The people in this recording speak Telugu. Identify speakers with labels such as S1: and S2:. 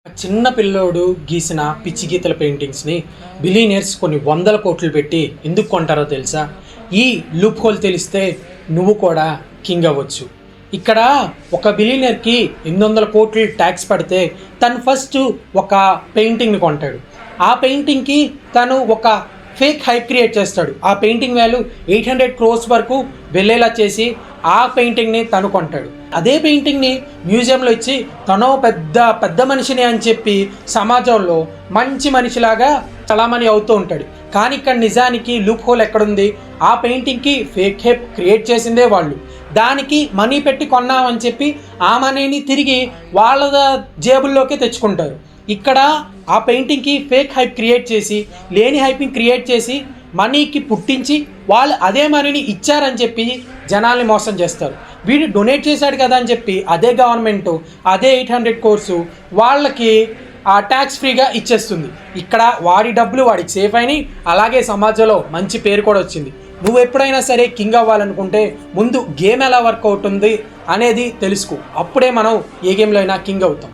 S1: చిన్న పిల్లోడు గీసిన పిచ్చి గీతల పెయింటింగ్స్ని బిలీనియర్స్ కొన్ని వందల కోట్లు పెట్టి ఎందుకు కొంటారో తెలుసా? ఈ లూప్ హోల్ తెలిస్తే నువ్వు కూడా కింగ్ అవ్వచ్చు. ఇక్కడ ఒక బిలీనియర్కి 800 కోట్లు ట్యాక్స్ పడితే తను ఫస్ట్ ఒక పెయింటింగ్ని కొంటాడు. ఆ పెయింటింగ్కి తను ఒక ఫేక్ హైప్ క్రియేట్ చేస్తాడు. ఆ పెయింటింగ్ వాల్యూ 800 crores వరకు వెళ్ళేలా చేసి ఆ పెయింటింగ్ని తను కొంటాడు. అదే పెయింటింగ్ని మ్యూజియంలో ఇచ్చి తనో పెద్ద మనిషిని అని చెప్పి సమాజంలో మంచి మనిషిలాగా చలామణి అవుతూ ఉంటాడు. కానీ ఇక్కడ నిజానికి లూప్ హోల్ ఎక్కడుంది? ఆ పెయింటింగ్కి ఫేక్ హైప్ క్రియేట్ చేసిందే వాళ్ళు. దానికి మనీ పెట్టి కొన్నామని చెప్పి ఆ మనీని తిరిగి వాళ్ళ జేబుల్లోకే తెచ్చుకుంటారు. ఇక్కడ ఆ పెయింటింగ్కి ఫేక్ హైప్ క్రియేట్ చేసి లేని హైపింగ్ క్రియేట్ చేసి మనీకి పుట్టించి వాళ్ళు అదే మనీని ఇచ్చారని చెప్పి జనాల్ని మోసం చేస్తారు. వీడు డొనేట్ చేశాడు కదా అని చెప్పి అదే గవర్నమెంట్ అదే 800 crores వాళ్ళకి ఆ ట్యాక్స్ ఫ్రీగా ఇచ్చేస్తుంది. ఇక్కడ వాడి డబ్బులు వాడికి సేఫ్ అయినాయి, అలాగే సమాజంలో మంచి పేరు కూడా వచ్చింది. నువ్వు ఎప్పుడైనా సరే కింగ్ అవ్వాలనుకుంటే ముందు గేమ్ ఎలా వర్క్ అవుతుంది అనేది తెలుసుకో. అప్పుడే మనం ఏ గేమ్లో అయినా కింగ్ అవుతాం.